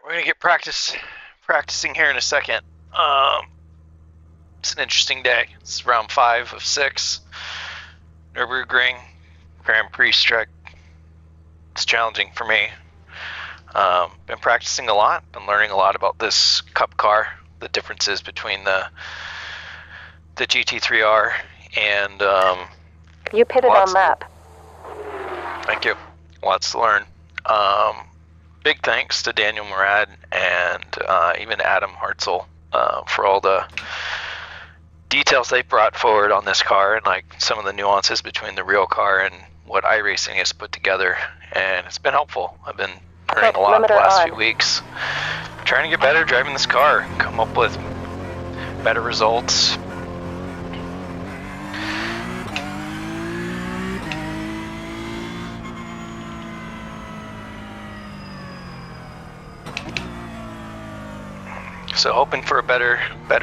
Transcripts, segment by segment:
we're gonna get practicing here in a second. It's an interesting day. It's round 5 of 6. Nürburgring Grand Prix Strecke. It's challenging for me. Been practicing a lot. Been learning a lot about this Cup car. The differences between the GT3R and you pitted on lap. Thank you. Lots to learn. Big thanks to Daniel Murad and even Adam Hartzell for all the details they brought forward on this car and like some of the nuances between the real car and what iRacing has put together, and it's been helpful. I've been learning a lot the last few weeks, trying to get better driving this car, come up with better results. So hoping for a better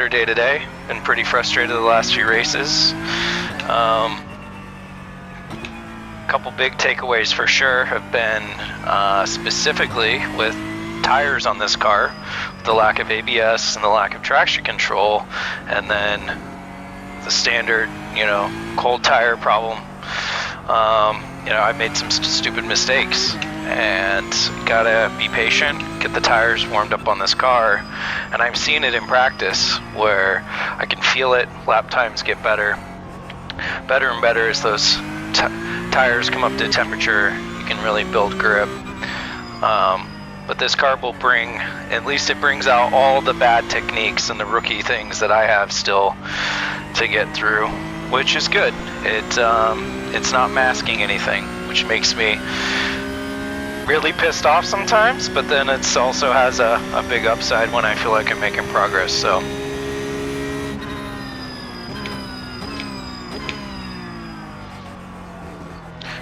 day today. Been pretty frustrated the last few races. Couple big takeaways for sure have been specifically with tires on this car, the lack of ABS and the lack of traction control, and then the standard, cold tire problem. I made some stupid mistakes, and gotta be patient, get the tires warmed up on this car, and I'm seeing it in practice where I can feel it. Lap times get better and better as those tires come up to temperature. You can really build grip. But this car will bring, at least it brings out all the bad techniques and the rookie things that I have still to get through, which is good. It's not masking anything, which makes me really pissed off sometimes, but then it's also has a big upside when I feel like I'm making progress. So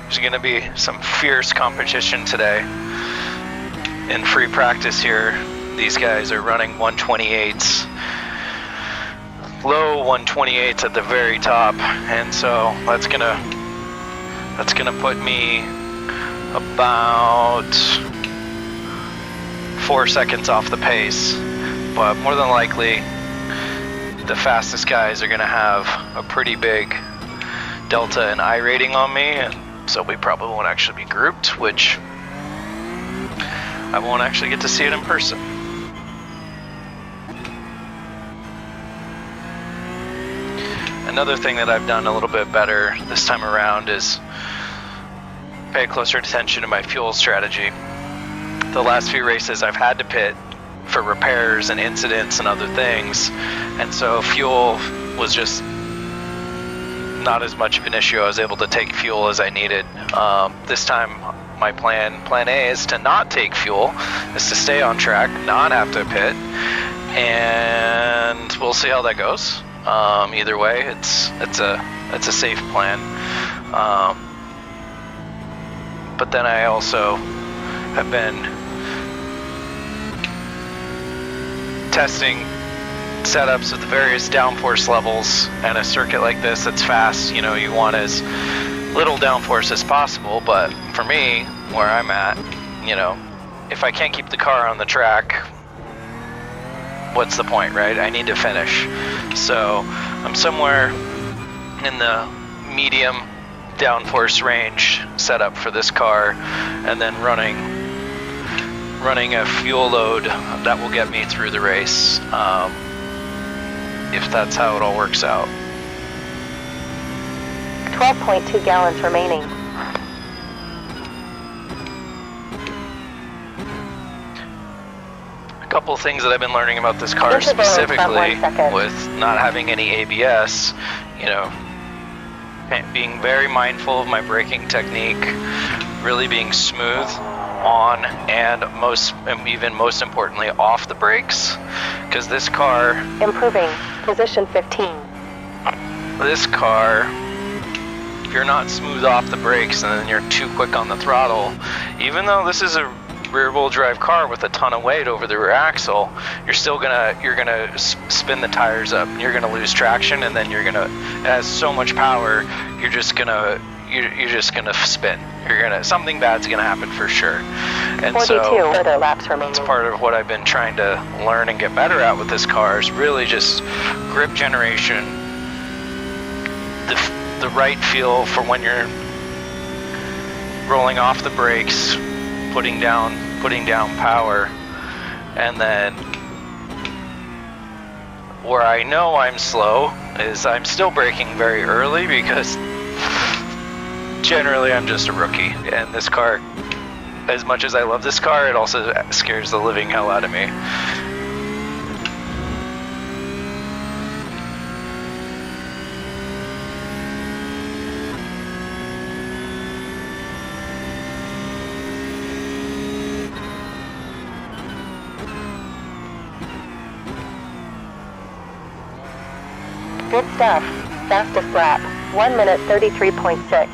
there's going to be some fierce competition today in free practice here. These guys are running 128s, low 128s at the very top, and so that's gonna put me about 4 seconds off the pace, but more than likely the fastest guys are gonna have a pretty big delta in I rating on me, and so we probably won't actually be grouped, which I won't actually get to see it in person. Another thing that I've done a little bit better this time around is pay closer attention to my fuel strategy. The last few races I've had to pit for repairs and incidents and other things, and so fuel was just not as much of an issue. I was able to take fuel as I needed. This time my plan A is to not take fuel, is to stay on track, not have to pit, and we'll see how that goes. Either way, it's a safe plan. But then I also have been testing setups with various downforce levels, and a circuit like this that's fast, you want as little downforce as possible, but for me, where I'm at, if I can't keep the car on the track, what's the point, right? I need to finish. So I'm somewhere in the medium downforce range setup for this car, and then running a fuel load that will get me through the race, if that's how it all works out. 12.2 gallons remaining. A couple things that I've been learning about this car, specifically with not having any ABS, being very mindful of my braking technique, really being smooth on and even most importantly off the brakes, because this car, improving position 15. This car, if you're not smooth off the brakes and then you're too quick on the throttle, even though this is a rear-wheel drive car with a ton of weight over the rear axle, you're gonna spin the tires up, and you're gonna lose traction, and then it has so much power, you're just gonna spin. Something bad's gonna happen for sure. And 42 so further laps remaining. it's part of what I've been trying to learn and get better at with this car is really just grip generation, the right feel for when you're rolling off the brakes, putting down power, and then where I know I'm slow is I'm still braking very early because generally I'm just a rookie, and this car, as much as I love this car, it also scares the living hell out of me. Good stuff. Fastest lap, 1 minute 33.6.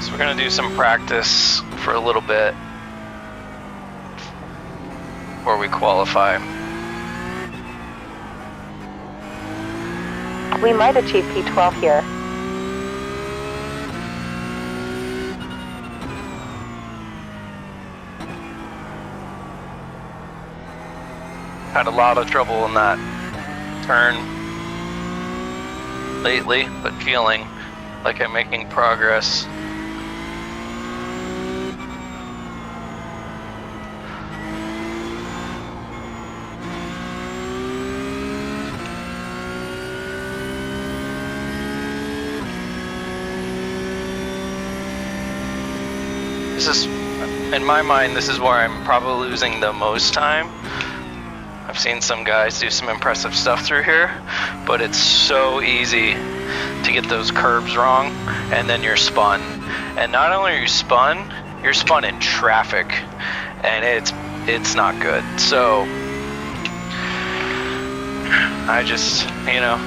So we're gonna do some practice for a little bit before we qualify. We might achieve P12 here. Had a lot of trouble in that turn lately, but feeling like I'm making progress. This is, in my mind, this is where I'm probably losing the most time. I've seen some guys do some impressive stuff through here, but it's so easy to get those curbs wrong, and then you're spun. And not only are you spun, you're spun in traffic, and it's not good. So I just, you know,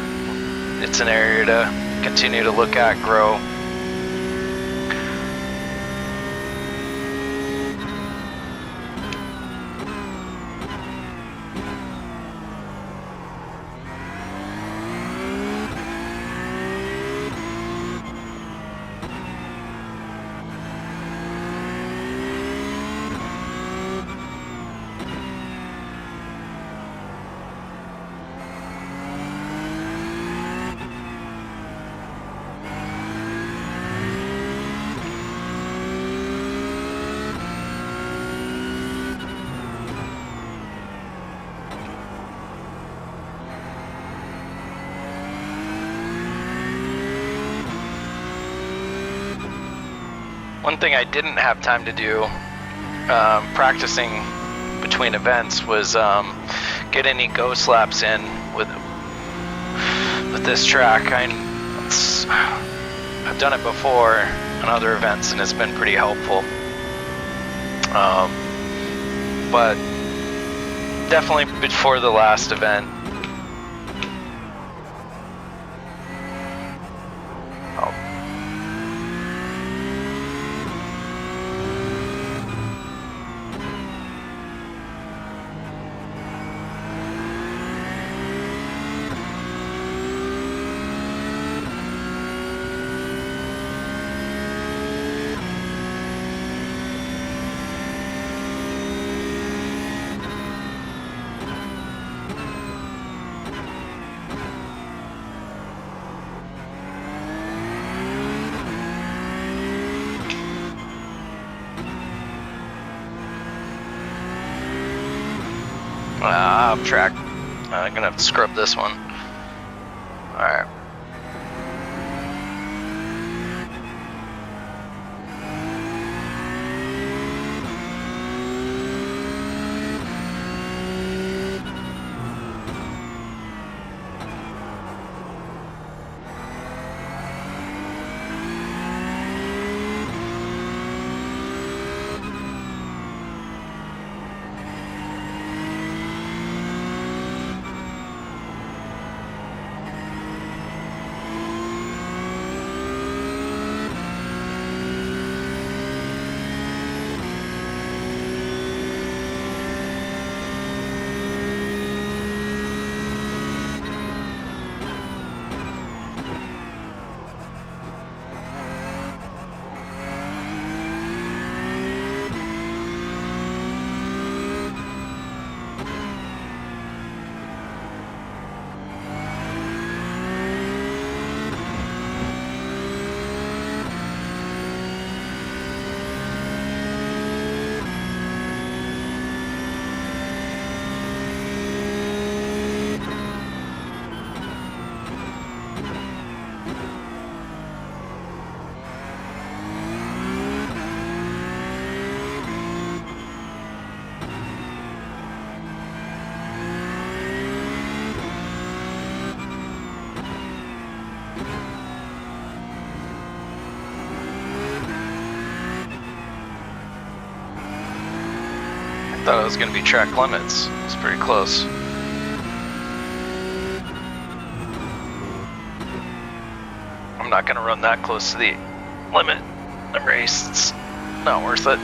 it's an area to continue to look at, grow. One thing I didn't have time to do practicing between events was get any ghost laps in with this track. I've done it before on other events and it's been pretty helpful. But definitely before the last event, off track. I'm gonna have to scrub this one. Alright. Thought it was going to be track limits. It's pretty close. I'm not going to run that close to the limit. The race, it's not worth it.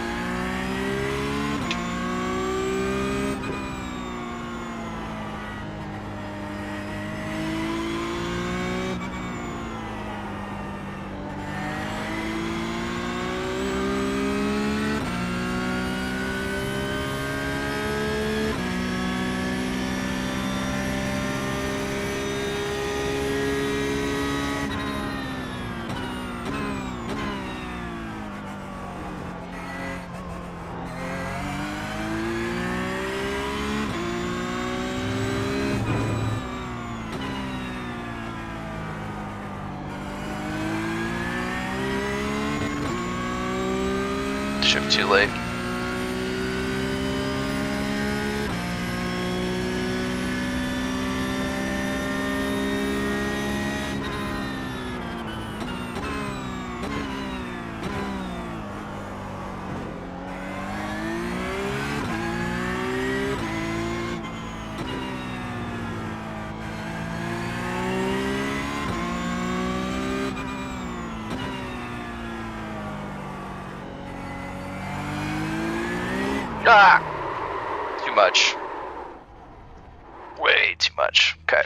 Shift too late. Ah! Too much. Way too much. Okay.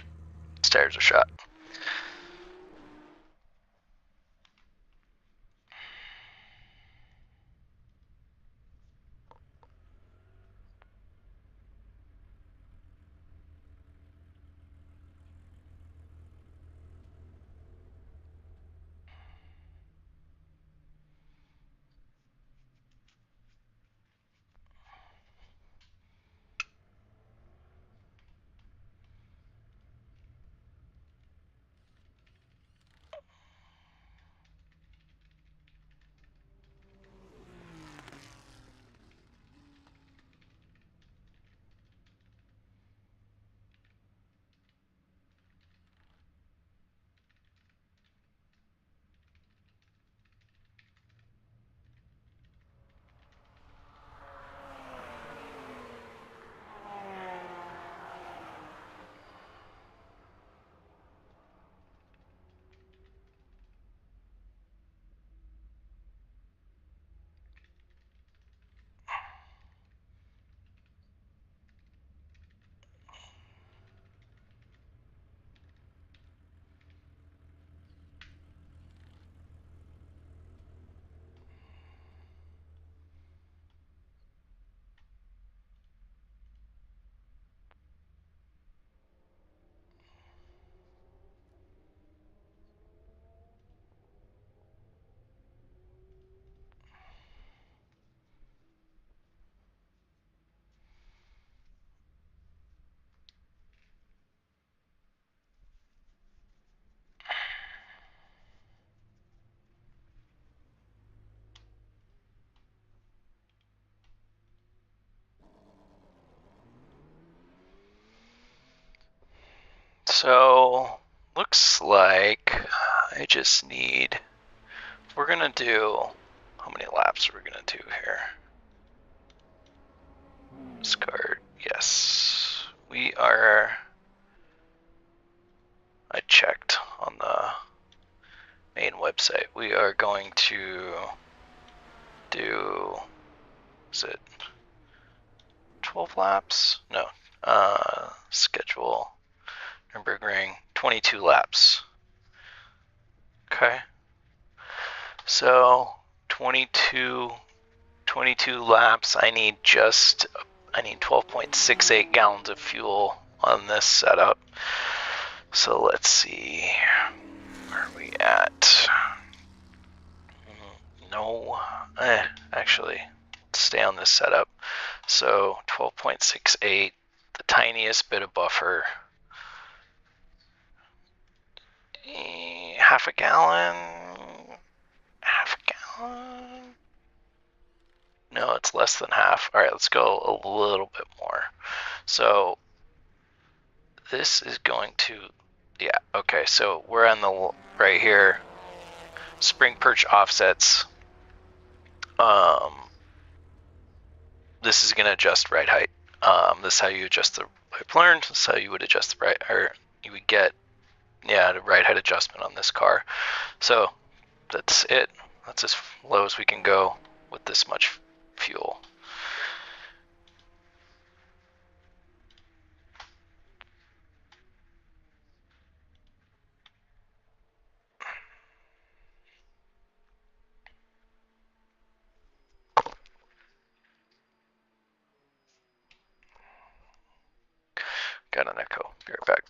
These tires are shot. So, looks like I just need, we're gonna do, how many laps are we gonna do here? Discard, yes. We are, I checked on the main website. We are going to do, is it 12 laps? No, schedule. Nürburgring, 22 laps. Okay. So 22 laps. I need 12.68 gallons of fuel on this setup. So let's see. Where are we at? No. Actually, let's stay on this setup. So 12.68, the tiniest bit of buffer. Half a gallon. No, it's less than half. All right, let's go a little bit more. So this is going to, yeah, okay, so we're on the right here, spring perch offsets. this is going to adjust ride height. This is how you adjust the, I've learned, this is how you would adjust the ride, or you would get, yeah, the ride height adjustment on this car. So that's it. That's as low as we can go with this much fuel. Got an echo. Be right back.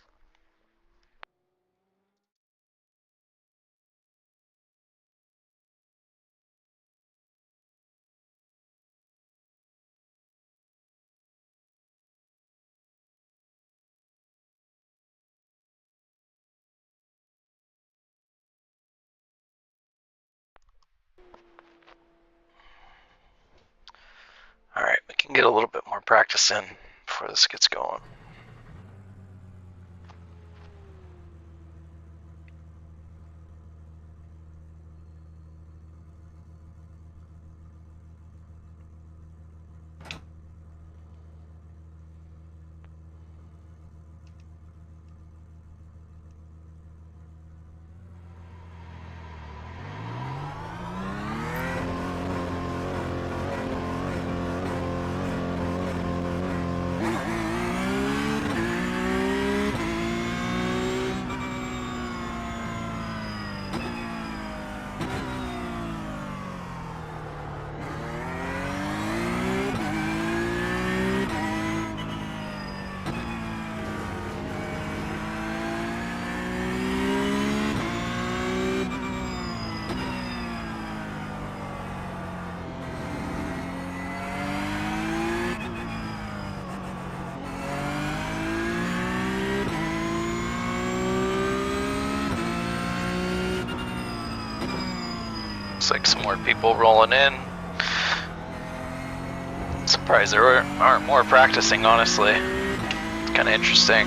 All right, we can get a little bit more practice in before this gets going. Looks like some more people rolling in. Surprised there aren't more practicing, honestly. It's kind of interesting.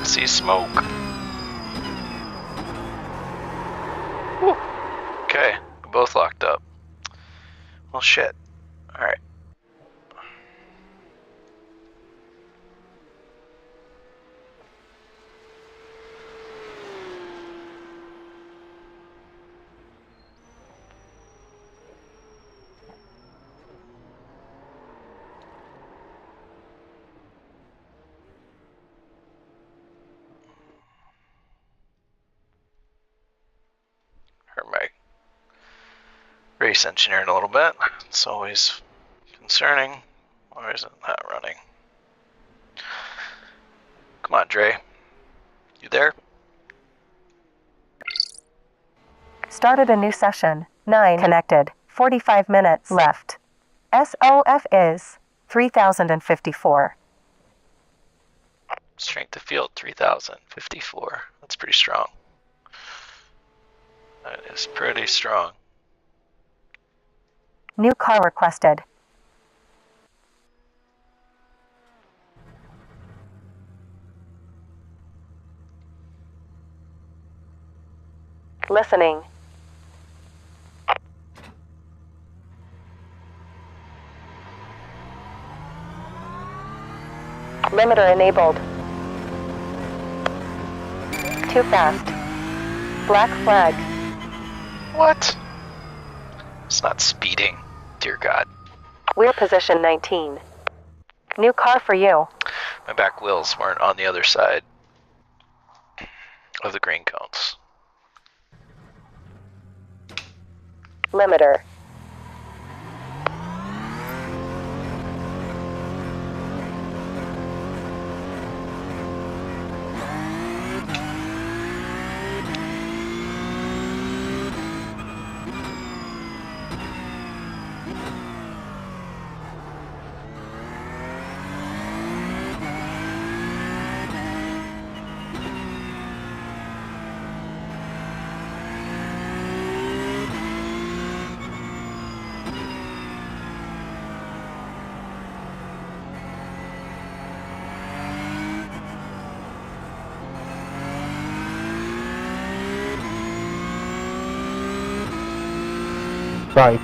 See smoke. Whew. Okay, we're both locked up. Well, shit. All right. My race engineering a little bit. It's always concerning. Why isn't that running? Come on, Dre. You there? Started a new session. 9 connected. 45 minutes left. SOF is 3054. Strength of field 3054. That's pretty strong. That is pretty strong. New car requested. Listening. Limiter enabled. Too fast. Black flag. What? It's not speeding. Dear God. Wheel position 19. New car for you. My back wheels weren't on the other side. of the green cones. Limiter. Sorry.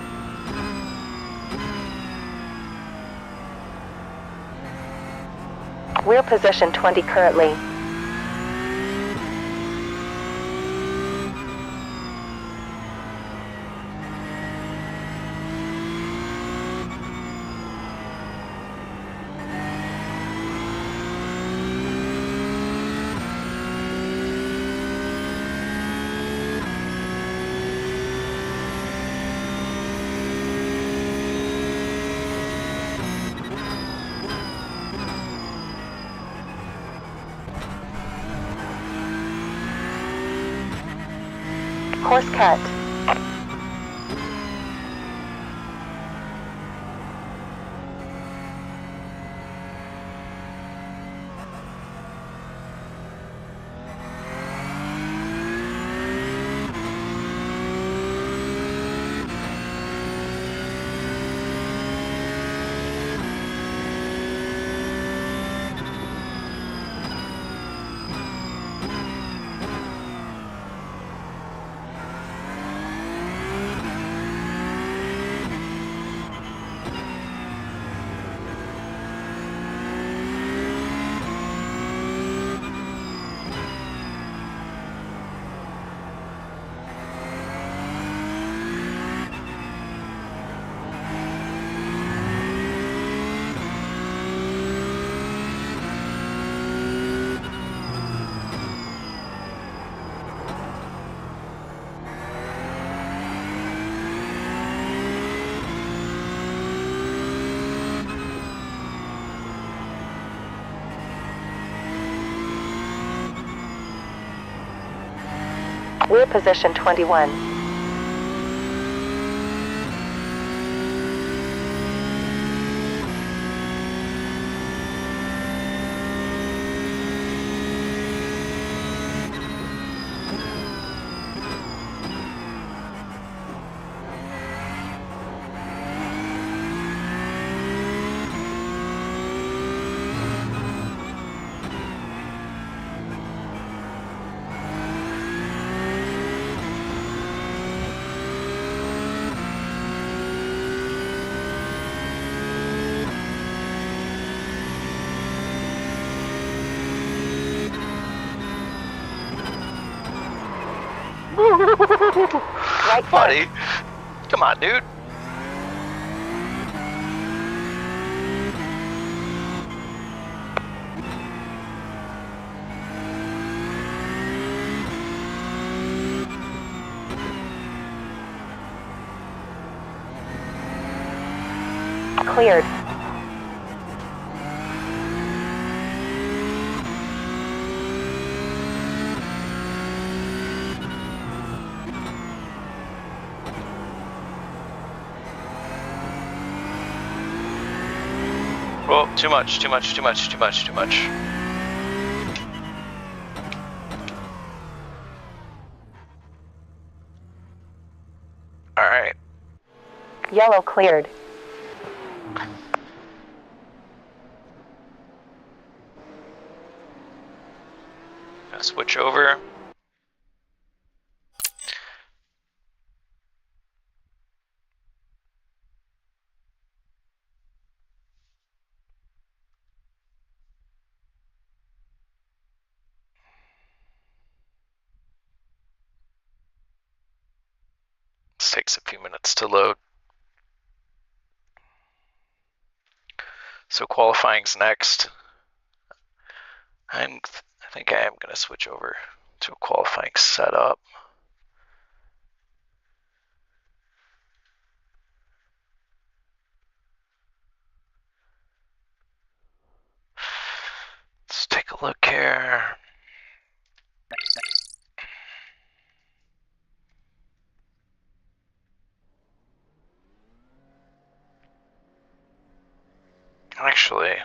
We're position 20 currently. Course cut. We're position 21. Right front. Buddy, come on, dude. Cleared. Whoa, too much, too much, too much, too much, too much. All right. Yellow cleared. Gonna switch over. This takes a few minutes to load. So qualifying's next. I think I am going to switch over to a qualifying setup. Let's take a look here. Actually,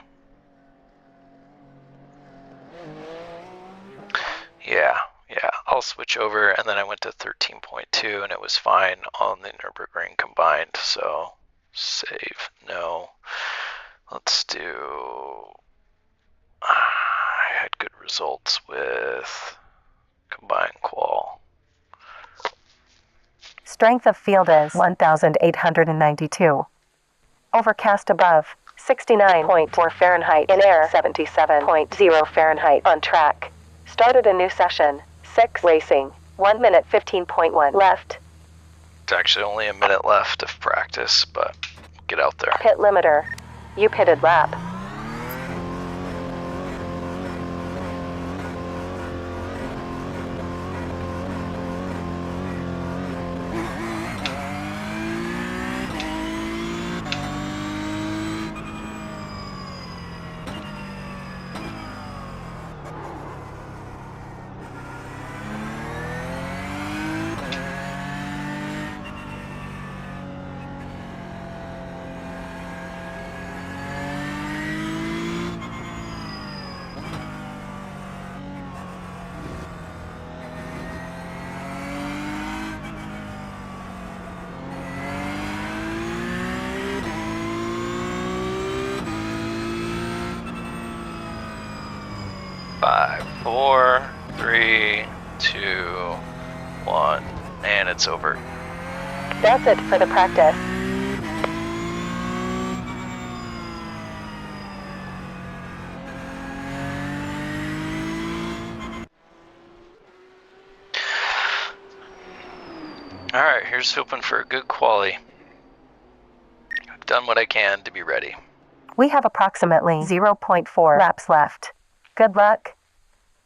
yeah, I'll switch over, and then I went to 13.2 and it was fine on the Nürburgring combined, so save, no. Let's do, I had good results with combined qual. Strength of field is 1,892. Overcast above, 69.4 Fahrenheit. In air, 77.0 Fahrenheit. On track. Started a new session. 6 racing. 1 minute 15.1 left. It's actually only a minute left of practice, but get out there. Pit limiter. You pitted lap. Five, four, three, two, one, and it's over. That's it for the practice. Alright, here's hoping for a good quali. I've done what I can to be ready. We have approximately 0.4 laps left. Good luck.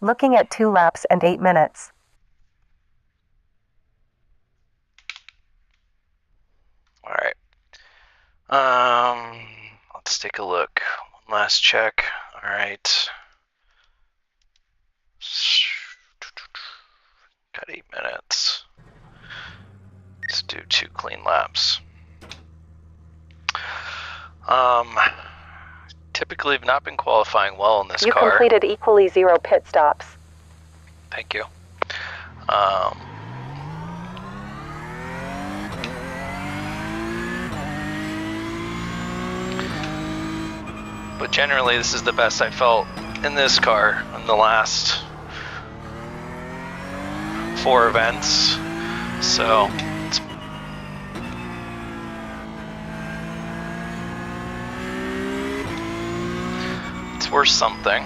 Looking at 2 laps and 8 minutes. Alright. Let's take a look. One last check. Alright. Got 8 minutes. Let's do 2 clean laps. Typically have not been qualifying well in this car. You completed equally 0 pit stops. Thank you. But generally, this is the best I felt in this car in the last 4 events. So it's worth something.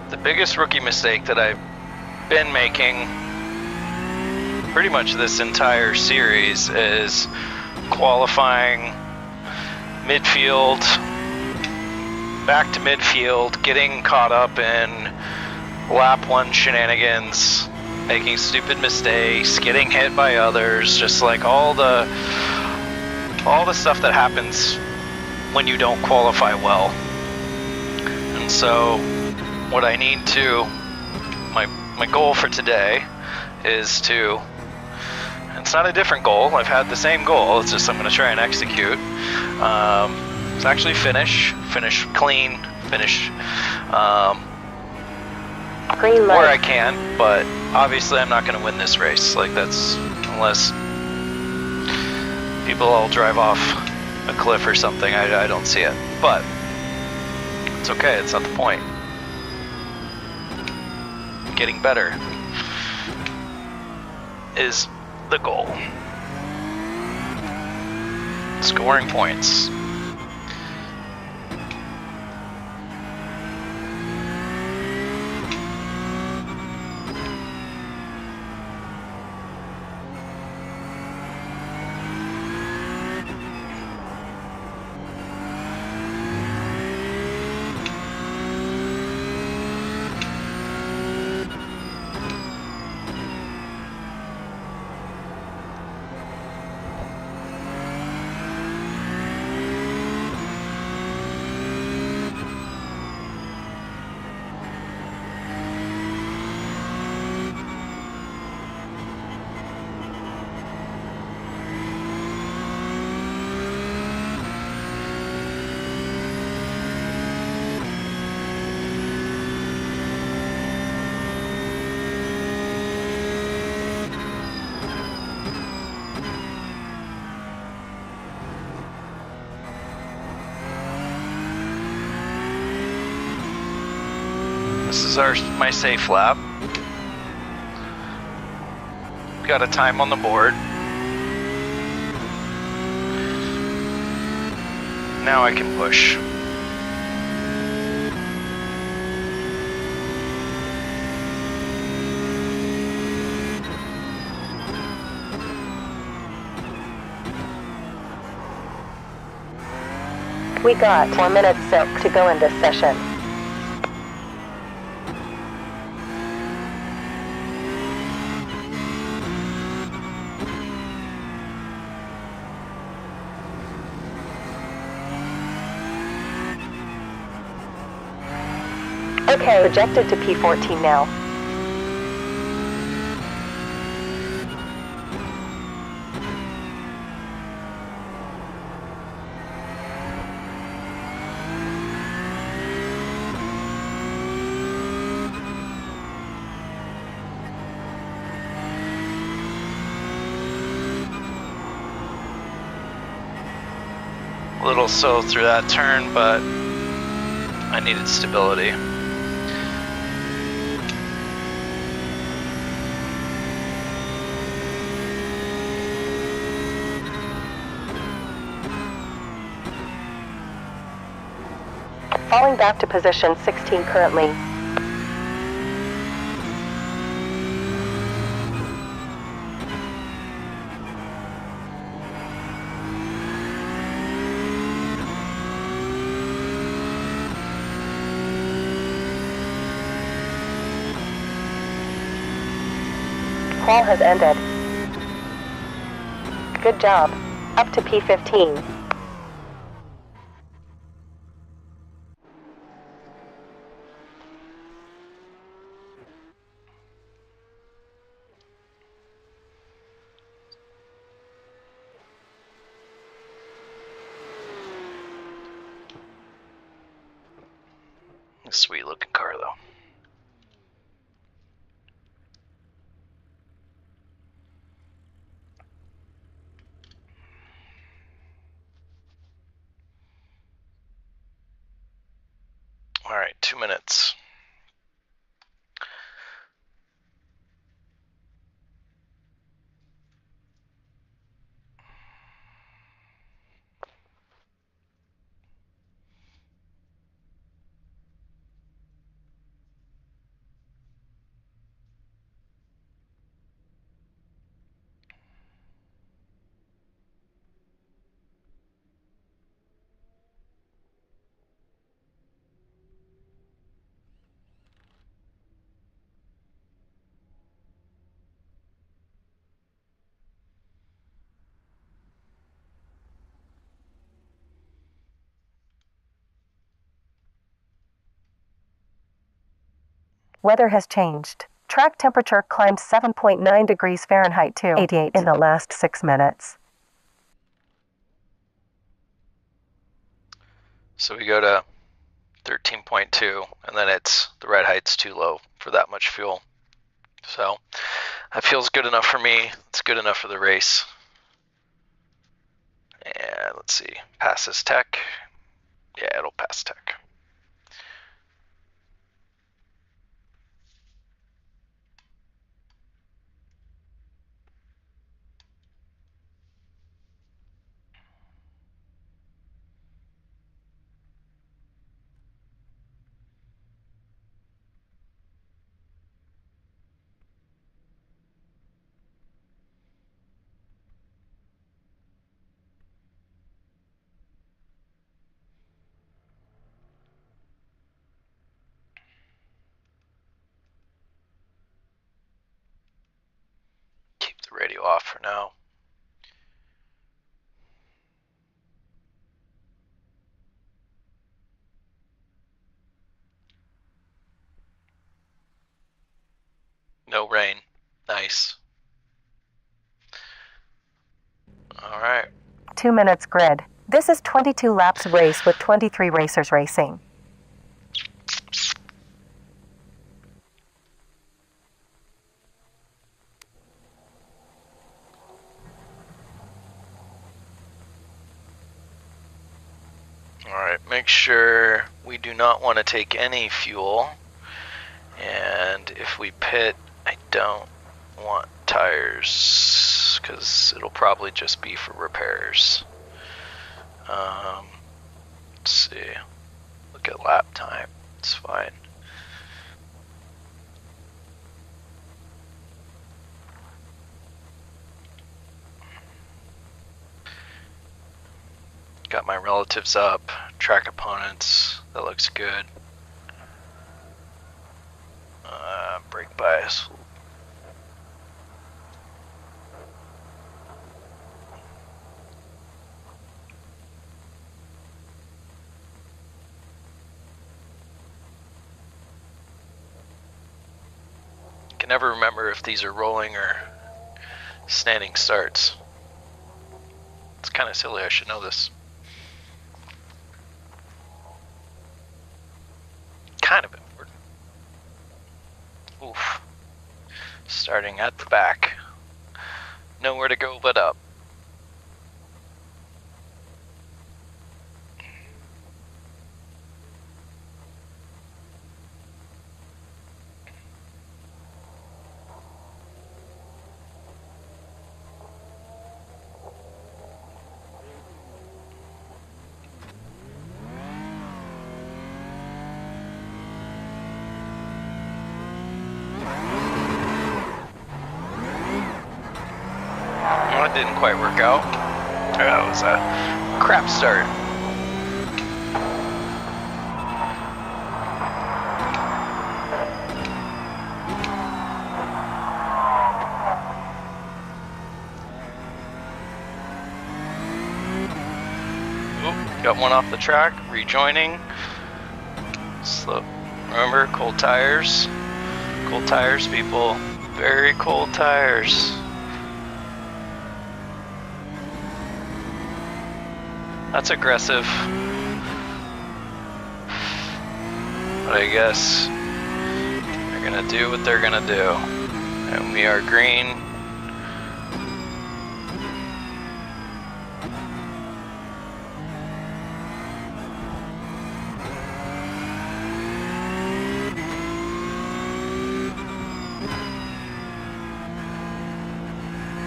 The biggest rookie mistake that I've been making pretty much this entire series is qualifying midfield, back to midfield, getting caught up in lap 1 shenanigans, making stupid mistakes, getting hit by others, just like all the stuff that happens when you don't qualify well. And so what I need to, my goal for today is to, it's not a different goal, I've had the same goal, it's just I'm going to try and execute. It's actually finish clean, finish Green light. where I can, but obviously I'm not going to win this race. Like, that's, unless people all drive off a cliff or something, I don't see it. But it's okay, it's not the point. Getting better is the goal. Scoring points. This is my safe lap. Got a time on the board. Now I can push. We got 4 minutes 6 to go in this session. Okay, projected to P14 now. A little slow through that turn, but I needed stability. Falling back to position 16 currently. Qual has ended. Good job. Up to P15. Sweet looking car though. All right, 2 minutes. Weather has changed. Track temperature climbed 7.9 degrees Fahrenheit to 88 in the last 6 minutes. So we go to 13.2, and then the red height's too low for that much fuel. So that feels good enough for me. It's good enough for the race. And let's see, passes tech. Yeah, it'll pass tech. Keep the radio off for now. No rain. Nice. All right. 2 minutes grid. This is 22 laps race with 23 racers racing. All right, make sure we do not want to take any fuel And if we pit, I don't want tires because it'll probably just be for repairs. Let's see. Look at lap time. It's fine. Got my relatives up, track opponents. That looks good. Brake bias. Can never remember if these are rolling or standing starts. It's kind of silly, I should know this. Kind of important. Oof. Starting at the back. Nowhere to go but up. That didn't quite work out. That was a crap start. Oop, got one off the track, rejoining. Slow. Remember, cold tires. Cold tires, people. Very cold tires. That's aggressive, but I guess they're gonna do what they're gonna do, and we are green.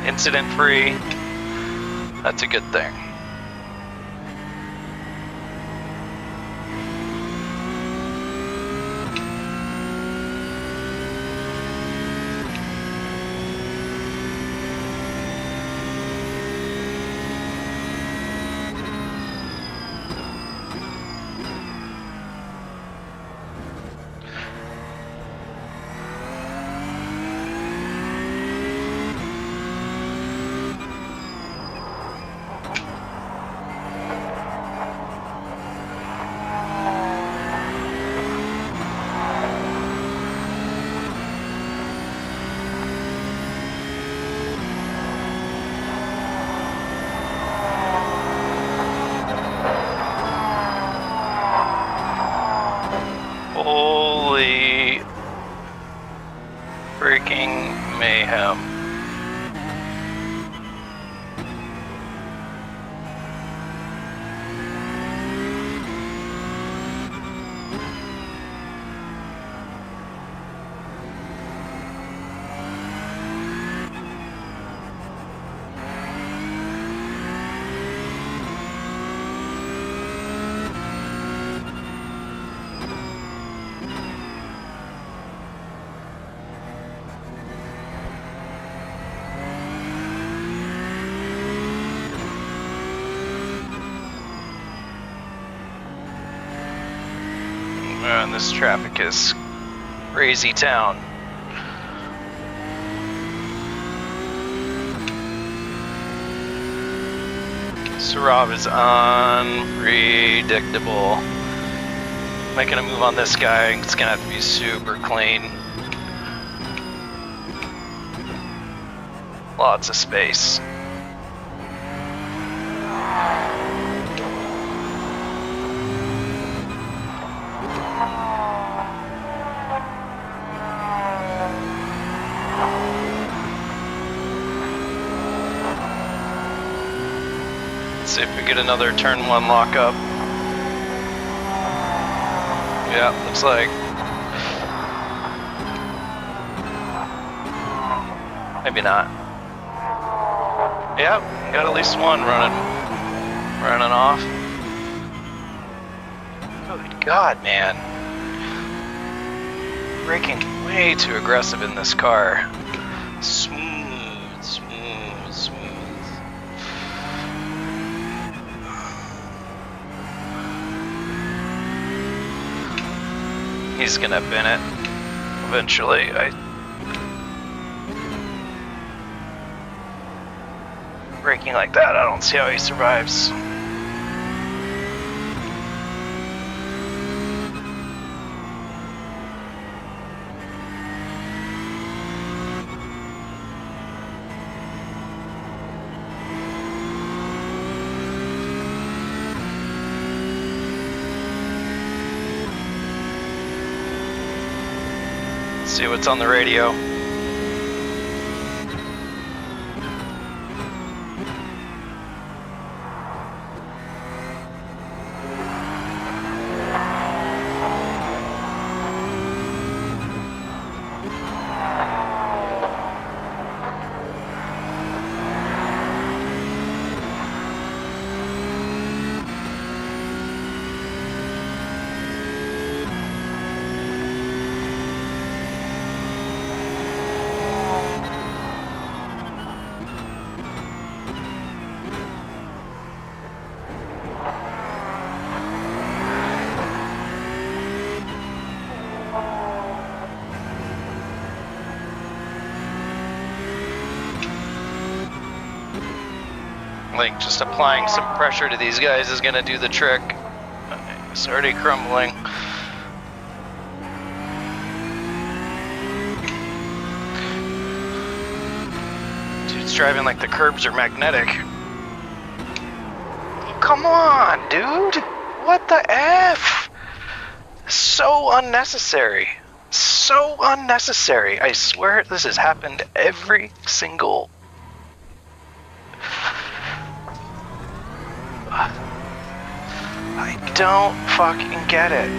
Incident free, that's a good thing. Holy freaking mayhem. Man, this traffic is crazy town. Sarab is unpredictable. Making a move on this guy, it's gonna have to be super clean. Lots of space. See if we get another turn one lockup. Yeah, looks like. Maybe not. Yep, got at least one running off. Good God, man. Braking way too aggressive in this car. Smooth, smooth, smooth. He's gonna bin it eventually. Braking like that, I don't see how he survives. See what's on the radio. Like, just applying some pressure to these guys is gonna do the trick. It's already crumbling. Dude's driving like the curbs are magnetic. Come on, dude! What the F? So unnecessary. So unnecessary. I swear this has happened every single... I don't fucking get it.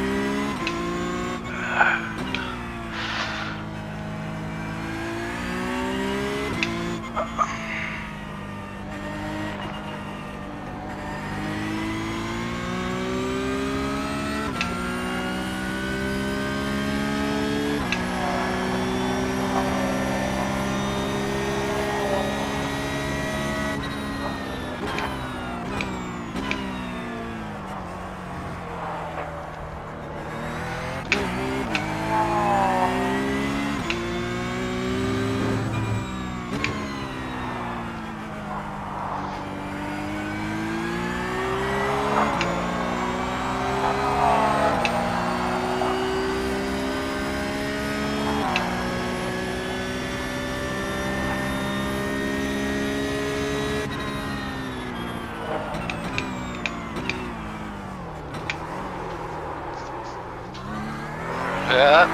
Yeah,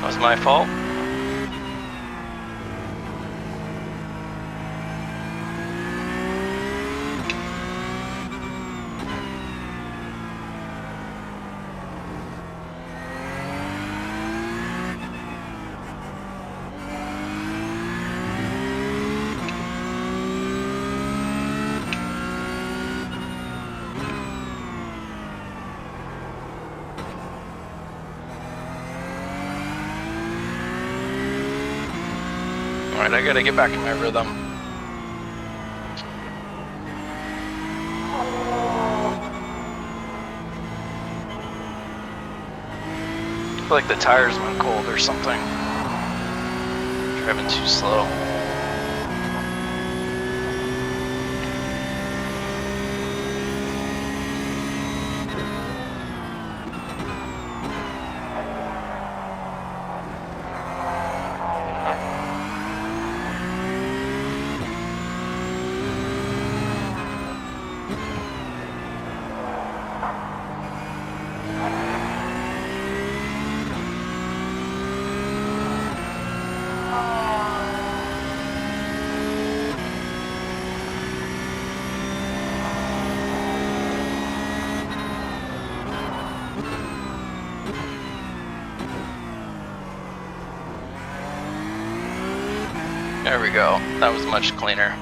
that was my fault. Alright, I gotta get back in my rhythm. I feel like the tires went cold or something. Driving too slow. go. That was much cleaner.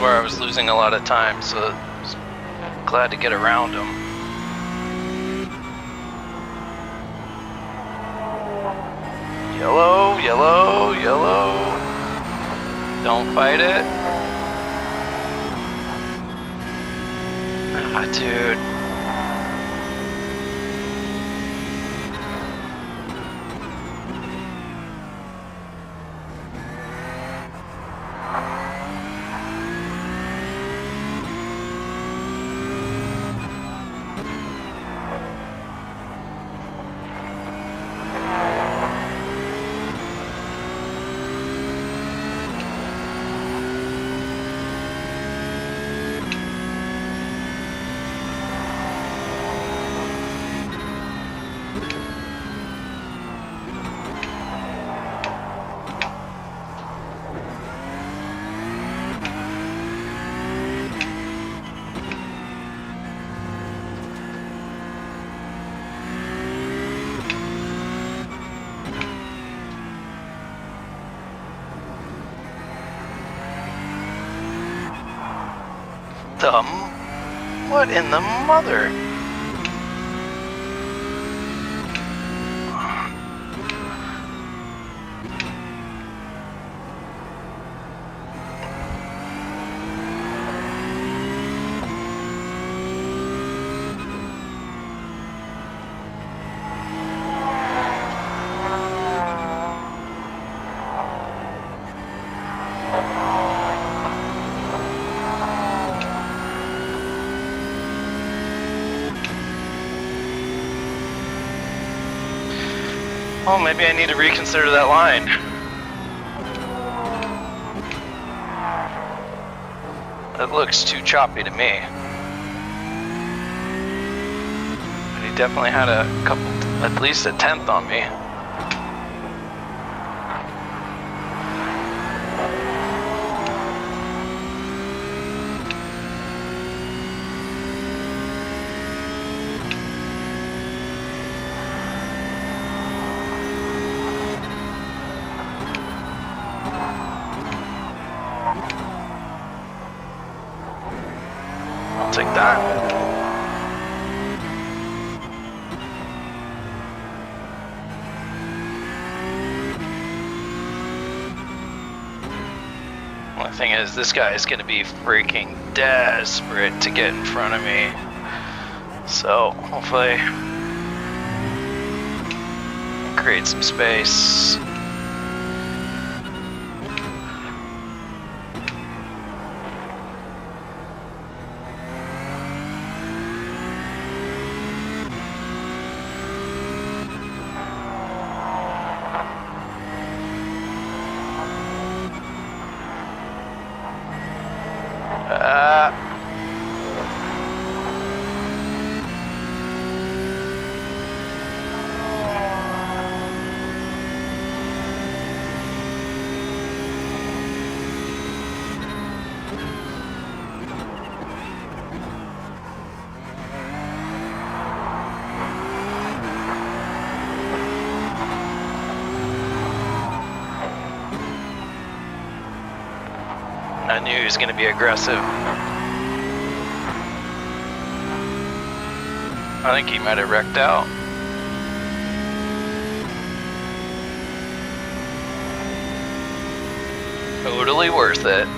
Where I was losing a lot of time, so I was glad to get around him. Yellow, yellow, yellow. Don't fight it. Ah, dude. What in the mother? Oh, maybe I need to reconsider that line. It looks too choppy to me. But he definitely had a couple, at least a tenth on me. Take that. Well, the thing is, this guy is going to be freaking desperate to get in front of me. So, hopefully, create some space. I knew he was going to be aggressive. I think he might have wrecked out. Totally worth it.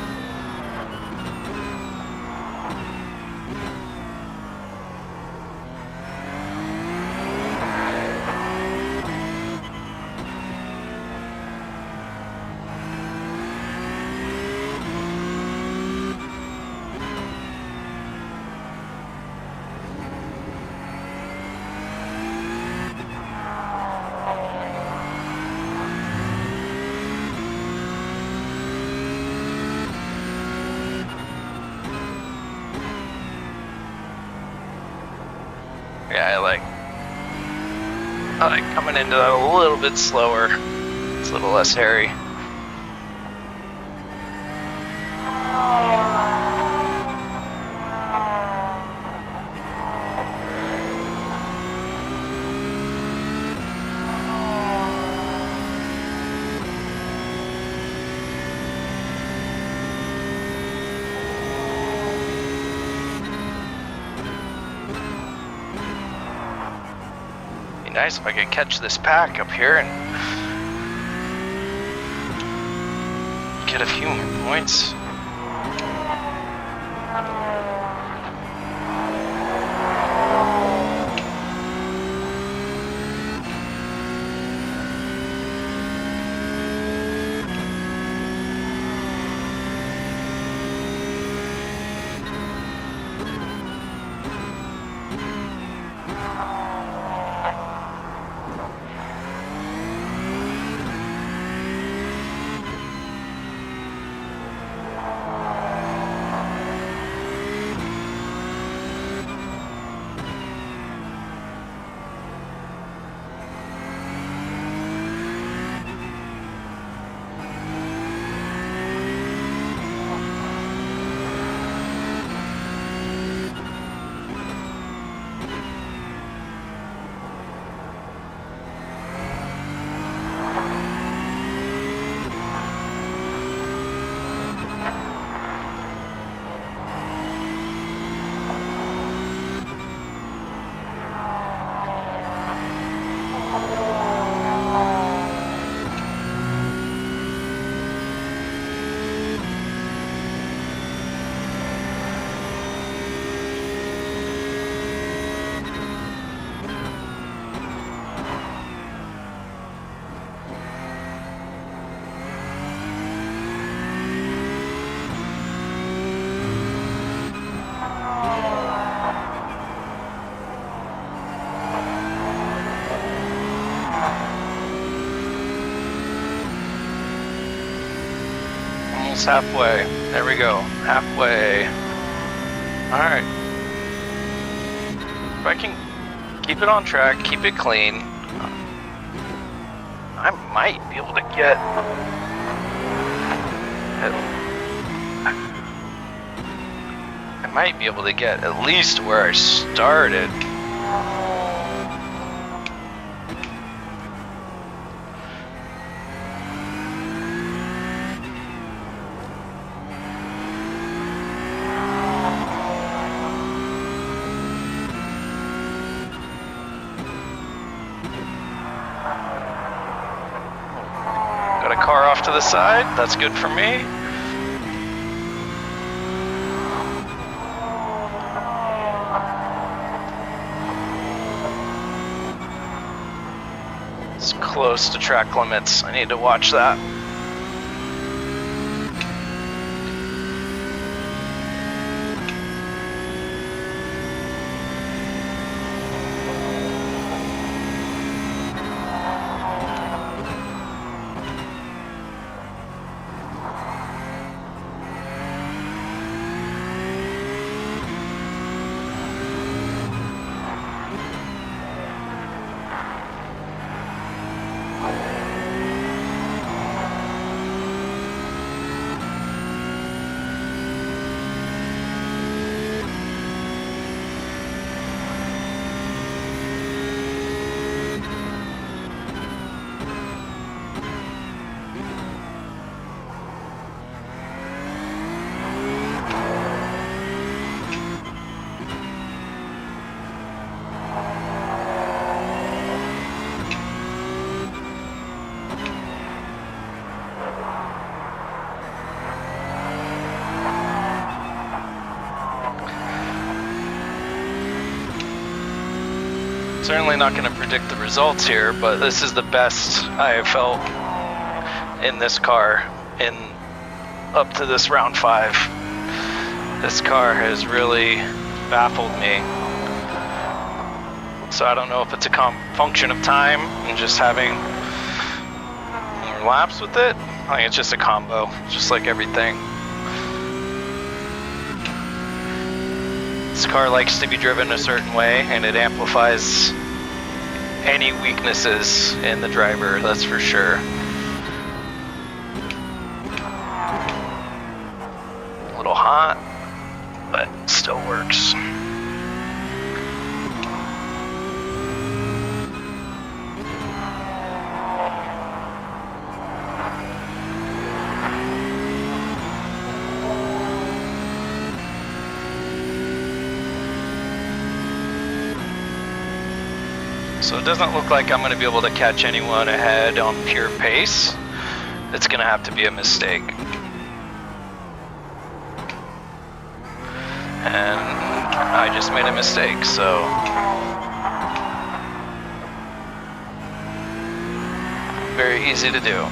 like coming into that a little bit slower. It's a little less hairy. Nice if I could catch this pack up here and get a few more points. Halfway. There we go. Halfway. Alright. If I can keep it on track, keep it clean, I might be able to get... I might be able to get at least where I started. To the side, that's good for me. It's close to track limits. I need to watch that. Certainly not going to predict the results here, but this is the best I have felt in this car in up to this round 5. This car has really baffled me. So I don't know if it's a function of time and just having more laps with it. I think it's just a combo, just like everything. This car likes to be driven a certain way, and it amplifies any weaknesses in the driver, that's for sure. A little hot, but still works. So it doesn't look like I'm going to be able to catch anyone ahead on pure pace. It's going to have to be a mistake. And I just made a mistake, so... very easy to do.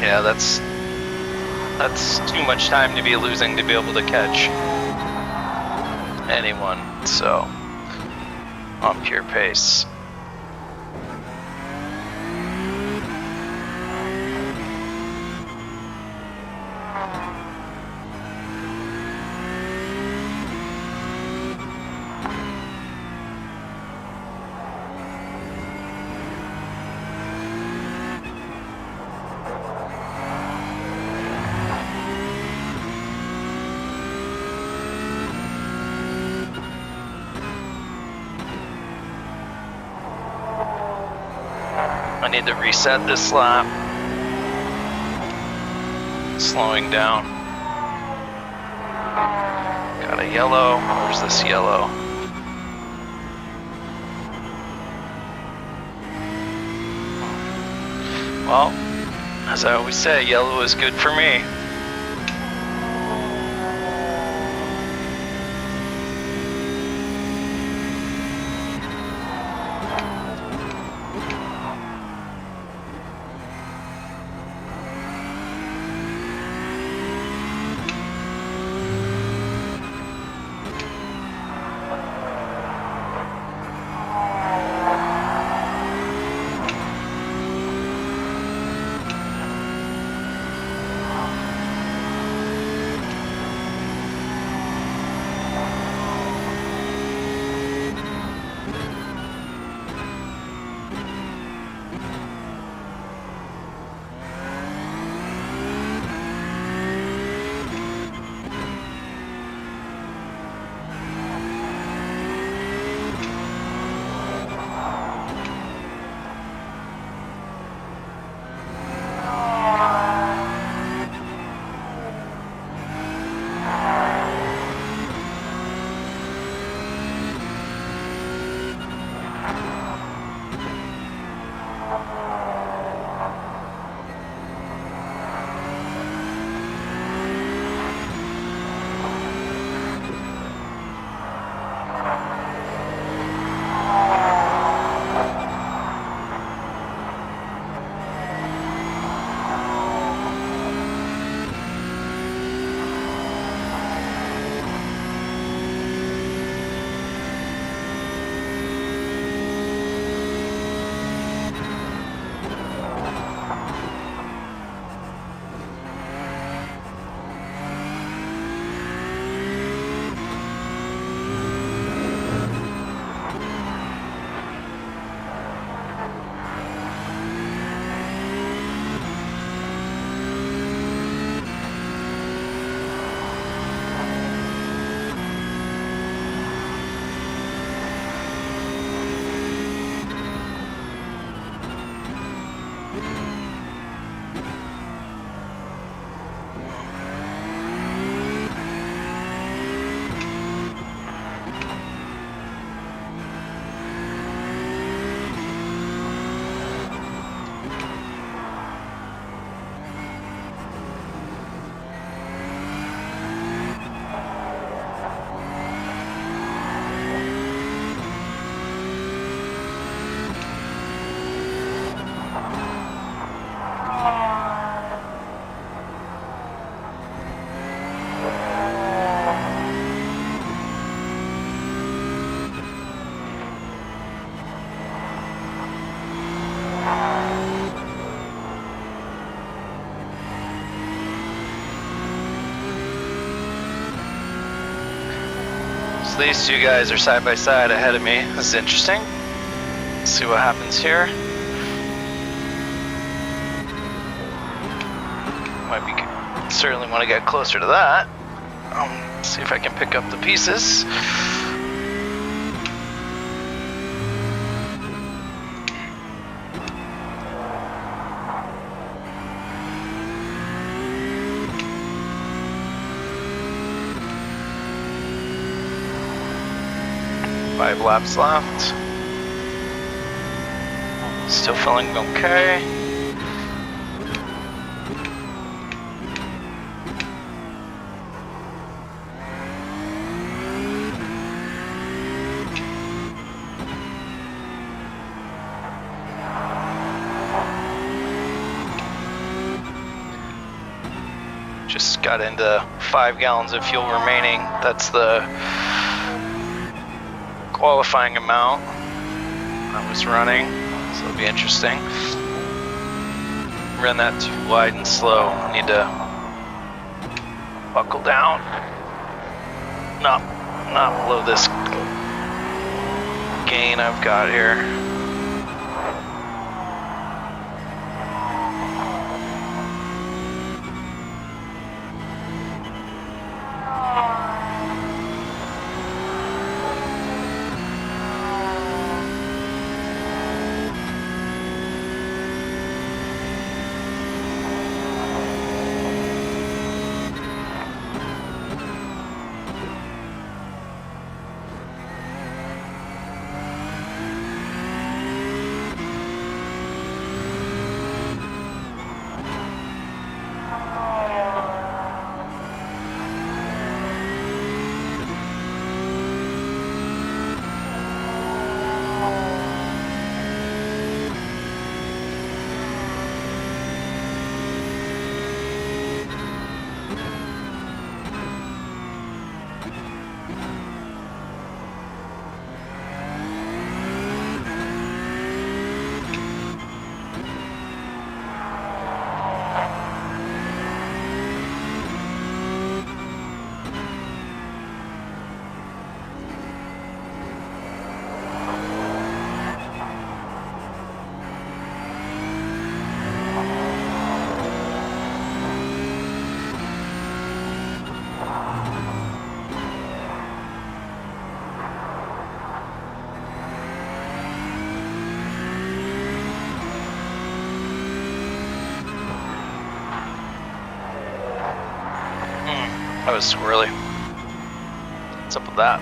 Yeah, that's too much time to be losing to be able to catch anyone, so on pure pace. I need to reset this lap. Slowing down. Got a yellow. Where's this yellow? Well, as I always say, yellow is good for me. So these two guys are side by side ahead of me. This is interesting. Let's see what happens here. Might be certainly want to get closer to that. See if I can pick up the pieces. Five laps left. Still feeling okay. Just got into 5 gallons of fuel remaining. That's the qualifying amount I was running, so it'll be interesting. Run that too wide and slow. I need to buckle down. Not below this gain I've got here. That was squirrely. What's up with that?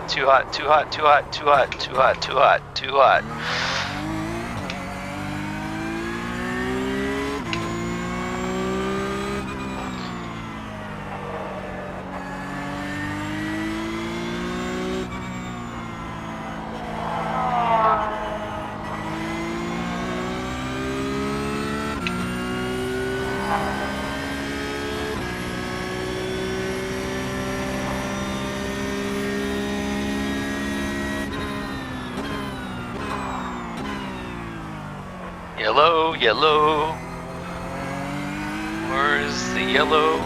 Too hot, too hot, too hot, too hot, too hot, too hot, too hot. Yellow, yellow. Where's the yellow?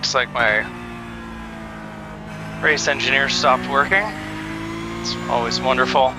looks like my race engineer stopped working. It's always wonderful.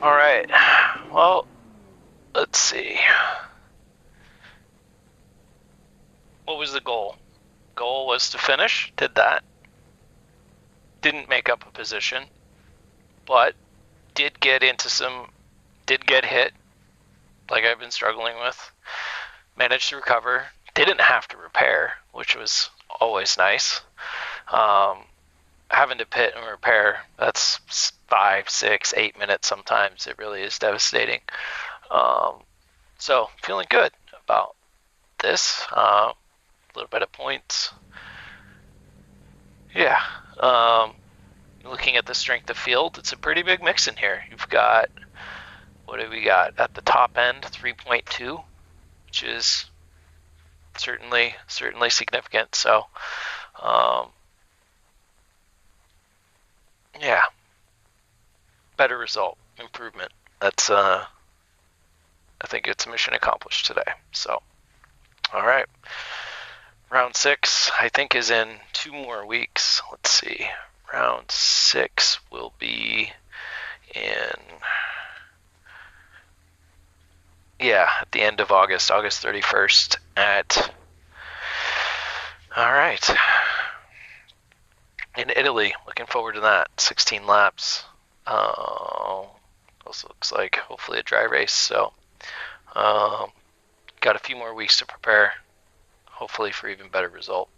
All right, well, let's see. What was the goal? Goal was to finish, did that. Didn't make up a position, but did get hit, like I've been struggling with. Managed to recover, didn't have to repair, which was always nice. Having to pit and repair, that's 5, 6, 8 minutes sometimes. It really is devastating. So feeling good about this. A little bit of points. Yeah. Looking at the strength of field, it's a pretty big mix in here. You've got, what do we got? At the top end, 3.2, which is certainly significant. So, yeah, better result, improvement. That's, I think it's mission accomplished today. So, all right. Round 6, I think, is in 2 more weeks. Let's see. Round 6 will be in, at the end of August, August 31st all right, in Italy. Looking forward to that. 16 laps. Also looks like hopefully a dry race. So, got a few more weeks to prepare, hopefully for even better result.